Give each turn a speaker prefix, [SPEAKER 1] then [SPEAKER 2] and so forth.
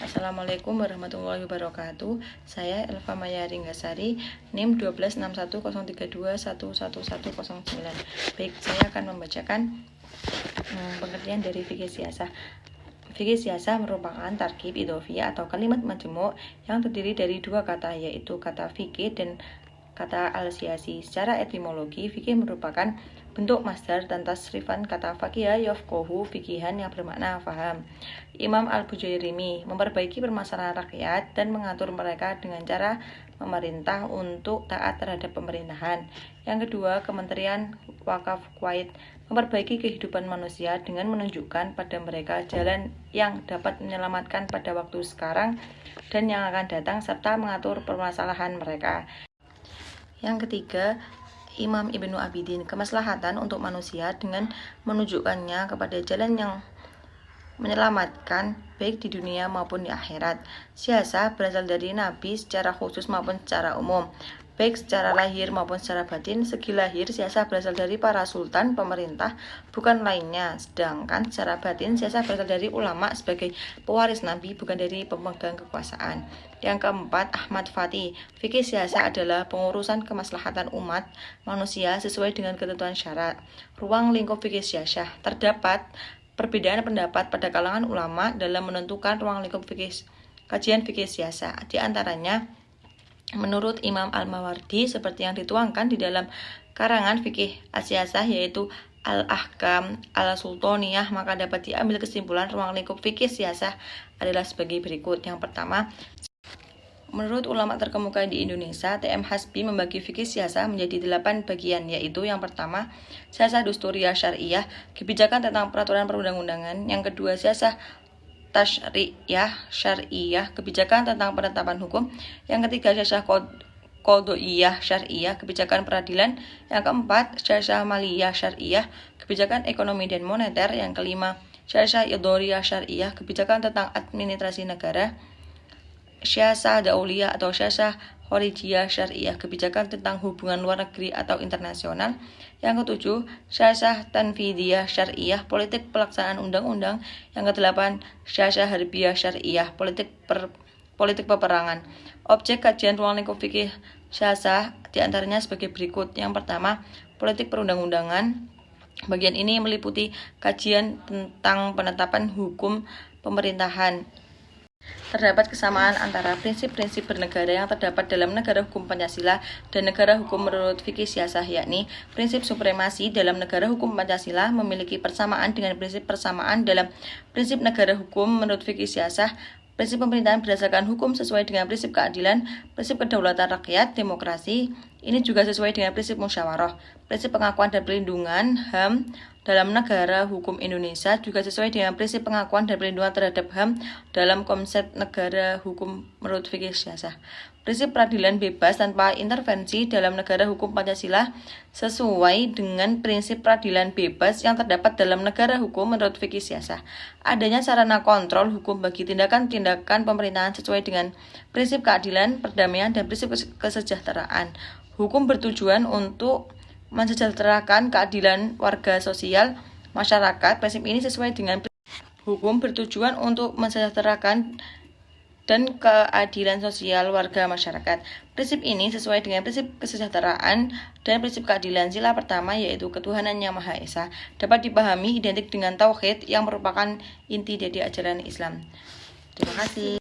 [SPEAKER 1] Assalamualaikum warahmatullahi wabarakatuh. Saya Elva Maya Ringgasari, NIM 12613211109. Baik, saya akan membacakan pengertian dari fikih siasah. Fikih siasah merupakan tarkib idhofi atau kalimat majmu' yang terdiri dari dua kata, yaitu kata fikih dan kata al-siasi. Secara etimologi, fikih merupakan bentuk masdar dan tasrifan kata faqiha yafqahu fikihan yang bermakna faham. Imam Al-Bujairimi memperbaiki permasalahan rakyat dan mengatur mereka dengan cara memerintah untuk taat terhadap pemerintahan. Yang kedua, Kementerian Wakaf Kuwait memperbaiki kehidupan manusia dengan menunjukkan pada mereka jalan yang dapat menyelamatkan pada waktu sekarang dan yang akan datang serta mengatur permasalahan mereka. Yang ketiga, Imam Ibnu Abidin, kemaslahatan untuk manusia dengan menunjukkannya kepada jalan yang menyelamatkan baik di dunia maupun di akhirat. Siasah berasal dari Nabi secara khusus maupun secara umum, baik secara lahir maupun secara batin. Segi lahir, siasah berasal dari para sultan, pemerintah, bukan lainnya. Sedangkan secara batin, siasah berasal dari ulama sebagai pewaris Nabi, bukan dari pemegang kekuasaan. Yang keempat, Ahmad Fatih, fikih siasah adalah pengurusan kemaslahatan umat manusia sesuai dengan ketentuan syarat. Ruang lingkup fikih siasah, terdapat perbedaan pendapat pada kalangan ulama dalam menentukan ruang lingkup kajian fikih siasah. Di antaranya, menurut Imam Al-Mawardi, seperti yang dituangkan di dalam karangan fikih as-siasah yaitu Al-Ahkam Al-Sultaniyah, maka dapat diambil kesimpulan ruang lingkup fikih siasah adalah sebagai berikut. Yang pertama, menurut ulama terkemuka di Indonesia, TM Hasbi membagi fikih siasah menjadi 8 bagian, yaitu yang pertama, siasah dusturiyah syariah, kebijakan tentang peraturan perundang-undangan. Yang kedua, siasah tasyri'iyah syariah, kebijakan tentang penetapan hukum. Yang ketiga, siasah qadhiyah syariah, kebijakan peradilan. Yang keempat, siasah maliyah syariah, kebijakan ekonomi dan moneter. Yang kelima, siasah idhariyah syariah, kebijakan tentang administrasi negara. Siasah dauliyah atau siasah khorijiyah syariah, kebijakan tentang hubungan luar negeri atau internasional. Yang ketujuh, siasah tanfidiyah syariah, politik pelaksanaan undang-undang. Yang kedelapan, siasah harbiyah syariah, politik peperangan. Objek kajian ruang lingkup fikih siasah diantaranya sebagai berikut. Yang pertama, politik perundang-undangan. Bagian ini meliputi kajian tentang penetapan hukum pemerintahan. Terdapat kesamaan antara prinsip-prinsip bernegara yang terdapat dalam negara hukum Pancasila dan negara hukum menurut fikih siasah, yakni prinsip supremasi dalam negara hukum Pancasila memiliki persamaan dengan prinsip persamaan dalam prinsip negara hukum menurut fikih siasah. Prinsip pemerintahan berdasarkan hukum sesuai dengan prinsip keadilan, prinsip kedaulatan rakyat, demokrasi. Ini juga sesuai dengan prinsip musyawarah. Prinsip pengakuan dan perlindungan HAM dalam negara hukum Indonesia juga sesuai dengan prinsip pengakuan dan perlindungan terhadap HAM dalam konsep negara hukum menurut fikih siasah. Prinsip peradilan bebas tanpa intervensi dalam negara hukum Pancasila sesuai dengan prinsip peradilan bebas yang terdapat dalam negara hukum menurut fikih siasah. Adanya sarana kontrol hukum bagi tindakan-tindakan pemerintahan sesuai dengan prinsip keadilan, perdamaian, dan prinsip kesejahteraan. Hukum bertujuan untuk mensejahterakan keadilan warga sosial masyarakat. Prinsip ini sesuai dengan hukum bertujuan untuk mensejahterakan dan keadilan sosial warga masyarakat. Prinsip ini sesuai dengan prinsip kesejahteraan dan prinsip keadilan. Sila pertama yaitu ketuhanan yang Maha Esa dapat dipahami identik dengan tauhid yang merupakan inti dari ajaran Islam. Terima kasih.